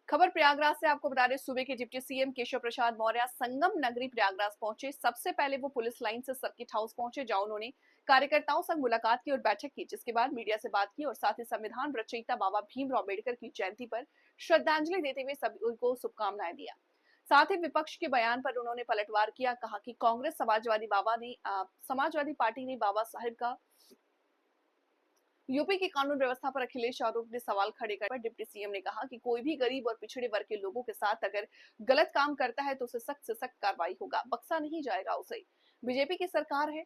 खबर प्रयागराज से आपको बता दें, सूबे के डिप्टी सीएम केशव प्रसाद मौर्य संगम नगरी प्रयागराज पहुंचे। सबसे पहले वो पुलिस लाइन से सर्किट हाउस पहुंचे, जहां उन्होंने कार्यकर्ताओं से मुलाकात की और बैठक की, जिसके बाद मीडिया से बात की और साथ ही संविधान रचयिता बाबा भीमराव अम्बेडकर की जयंती पर श्रद्धांजलि देते हुए सभी को शुभकामनाएं दिया। साथ ही विपक्ष के बयान पर उन्होंने पलटवार किया, कहा कि कांग्रेस समाजवादी पार्टी ने बाबा साहेब का यूपी की कानून व्यवस्था पर अखिलेश यादव ने सवाल खड़े कर पर डिप्टी सीएम ने कहा कि कोई भी गरीब और पिछड़े वर्ग के लोगों के साथ अगर गलत काम करता है तो उसे सख्त से सख्त कार्रवाई होगा, बख्शा नहीं जाएगा उसे। बीजेपी की सरकार है।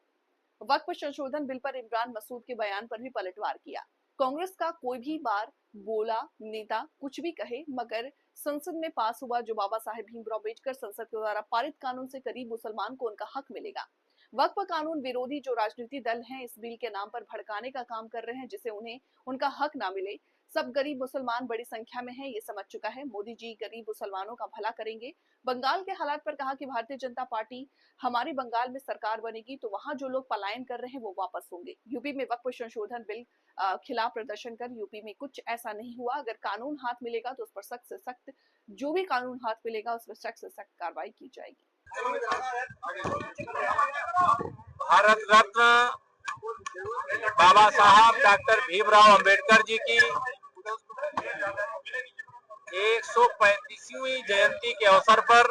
वक्फ संशोधन बिल पर इमरान मसूद के बयान पर भी पलटवार किया। कांग्रेस का कोई भी बार बोला नेता कुछ भी कहे, मगर संसद में पास हुआ जो बाबा साहेब भीमराव अम्बेडकर संसद के द्वारा पारित कानून से गरीब मुसलमान को उनका हक मिलेगा। वक्फ कानून विरोधी जो राजनीति दल हैं इस बिल के नाम पर भड़काने का काम कर रहे हैं, जिसे उन्हें उनका हक ना मिले। सब गरीब मुसलमान बड़ी संख्या में हैं, ये समझ चुका है। मोदी जी गरीब मुसलमानों का भला करेंगे। बंगाल के हालात पर कहा कि भारतीय जनता पार्टी हमारी बंगाल में सरकार बनेगी तो वहां जो लोग पलायन कर रहे हैं वो वापस होंगे। यूपी में वक्फ संशोधन बिल खिलाफ प्रदर्शन कर यूपी में कुछ ऐसा नहीं हुआ। अगर कानून हाथ मिलेगा तो उस पर सख्त से सख्त, जो भी कानून हाथ मिलेगा उस पर सख्त से सख्त कार्रवाई की जाएगी। भारत रत्न बाबा साहब डॉक्टर भीमराव अंबेडकर जी की 135वीं जयंती के अवसर पर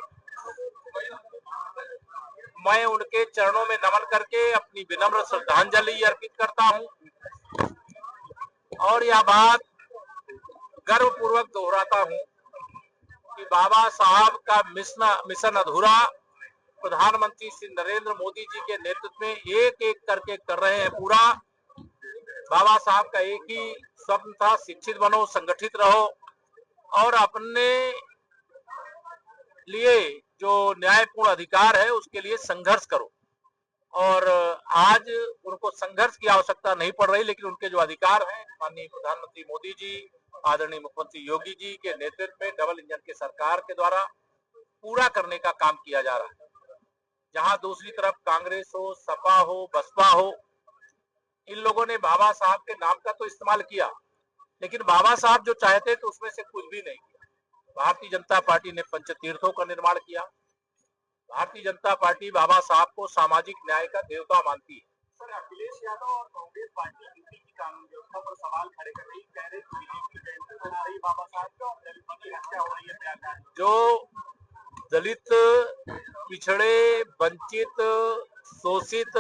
मैं उनके चरणों में नमन करके अपनी विनम्र श्रद्धांजलि अर्पित करता हूं और यह बात गर्वपूर्वक दोहराता हूं कि बाबा साहब का मिशन अधूरा प्रधानमंत्री श्री नरेंद्र मोदी जी के नेतृत्व में एक एक करके कर रहे हैं पूरा। बाबा साहब का एक ही स्वप्न था, शिक्षित बनो, संगठित रहो और अपने लिए जो न्यायपूर्ण अधिकार है उसके लिए संघर्ष करो। और आज उनको संघर्ष की आवश्यकता नहीं पड़ रही, लेकिन उनके जो अधिकार हैं माननीय प्रधानमंत्री मोदी जी, आदरणीय मुख्यमंत्री योगी जी के नेतृत्व में डबल इंजन की सरकार के द्वारा पूरा करने का काम किया जा रहा है। जहां दूसरी तरफ कांग्रेस हो, सपा हो, बसपा हो, इन लोगों ने बाबा साहब के नाम का तो इस्तेमाल किया, लेकिन बाबा साहब जो चाहते थे उसमें से कुछ भी नहीं किया। भारतीय जनता पार्टी ने पंचतीर्थों का निर्माण किया। भारतीय जनता पार्टी बाबा साहब को सामाजिक न्याय का देवता मानती है। सर, अखिलेश यादव और कांग्रेस पार्टी यूपी की कानून व्यवस्था पर सवाल खड़े कर रही, कह रहे की जयंती मना रही बाबा साहब की और दलितों की हत्या हो रही है प्रयागराज। जो दलित, पिछड़े, वंचित, शोषित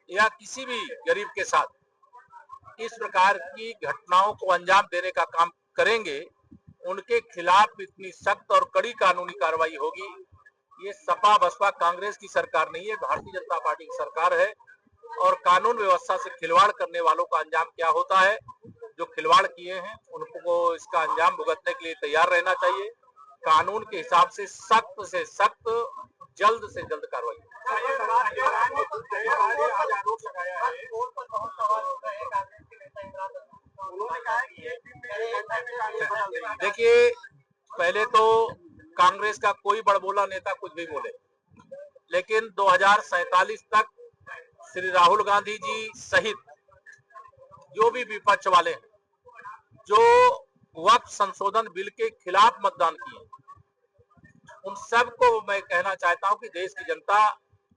या किसी भी गरीब के साथ इस प्रकार की घटनाओं को अंजाम देने का काम करेंगे, उनके खिलाफ इतनी सख्त और कड़ी कानूनी कार्रवाई होगी। ये सपा बसपा कांग्रेस की सरकार नहीं है, भारतीय जनता पार्टी की सरकार है। और कानून व्यवस्था से खिलवाड़ करने वालों का अंजाम क्या होता है, जो खिलवाड़ किए हैं उनको इसका अंजाम भुगतने के लिए तैयार रहना चाहिए। कानून के हिसाब से सख्त जल्द से जल्द कार्रवाई। देखिए, पहले तो कांग्रेस का कोई बड़बोला नेता कुछ भी बोले, लेकिन 2047 तक श्री राहुल गांधी जी सहित जो भी विपक्ष वाले हैं, जो वक्फ संशोधन बिल के खिलाफ मतदान किए, उन सबको मैं कहना चाहता हूं कि देश की जनता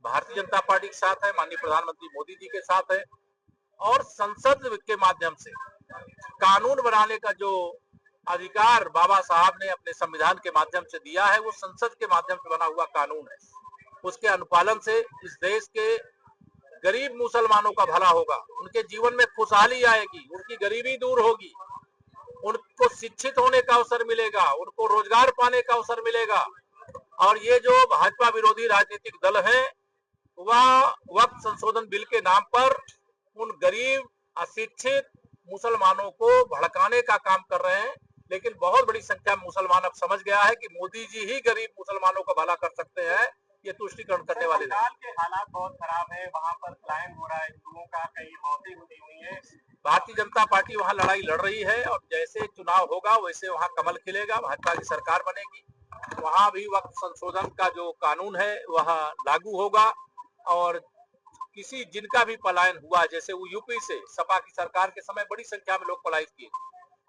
भारतीय जनता पार्टी के साथ है, माननीय प्रधानमंत्री मोदी जी के साथ है। और संसद के माध्यम से कानून बनाने का जो अधिकार बाबा साहब ने अपने संविधान के माध्यम से दिया है, वो संसद के माध्यम से बना हुआ कानून है। उसके अनुपालन से इस देश के गरीब मुसलमानों का भला होगा, उनके जीवन में खुशहाली आएगी, उनकी गरीबी दूर होगी, उनको शिक्षित होने का अवसर मिलेगा, उनको रोजगार पाने का अवसर मिलेगा। और ये जो भाजपा विरोधी राजनीतिक दल है, वह वक्फ संशोधन बिल के नाम पर उन गरीब अशिक्षित मुसलमानों को भड़काने का काम कर रहे हैं। लेकिन बहुत बड़ी संख्या में मुसलमान अब समझ गया है कि मोदी जी ही गरीब मुसलमानों का भला कर सकते हैं, ये तुष्टिकरण करने वाले नहीं। बंगाल के हालात बहुत खराब है, वहाँ पर पलायन हो रहा है, हिंदुओं का कई मौतें हुई है। भारतीय जनता पार्टी वहाँ लड़ाई लड़ रही है और जैसे चुनाव होगा वैसे वहाँ कमल खिलेगा, भाजपा की सरकार बनेगी। वहाँ भी वक्फ संशोधन का जो कानून है वह लागू होगा और किसी जिनका भी पलायन हुआ, जैसे वो यूपी से सपा की सरकार के समय बड़ी संख्या में लोग पलायन किए,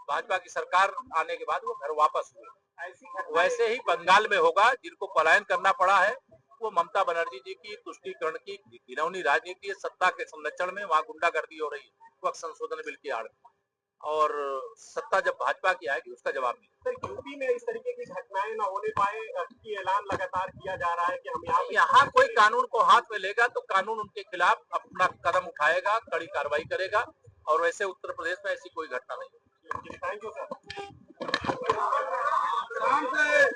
भाजपा की सरकार आने के बाद वो घर वापस हुए। ऐसी घटनाएं वैसे ही बंगाल में होगा, जिनको पलायन करना पड़ा है वो ममता बनर्जी जी की तुष्टीकरण की घिनौनी राजनीति है। सत्ता के संरक्षण में वहां गुंडागर्दी हो रही है वक्त संशोधन बिल की आड़ में, और सत्ता जब भाजपा की आएगी उसका जवाब मिलेगा। सर, यूपी में इस तरीके की घटनाएं न होने पाए की ऐलान लगातार किया जा रहा है कि हम यहाँ कोई कानून को हाथ में लेगा तो कानून उनके खिलाफ अपना कदम उठाएगा, कड़ी कार्रवाई करेगा, और वैसे उत्तर प्रदेश में ऐसी कोई घटना नहीं होगी। Thank you sir. आराम से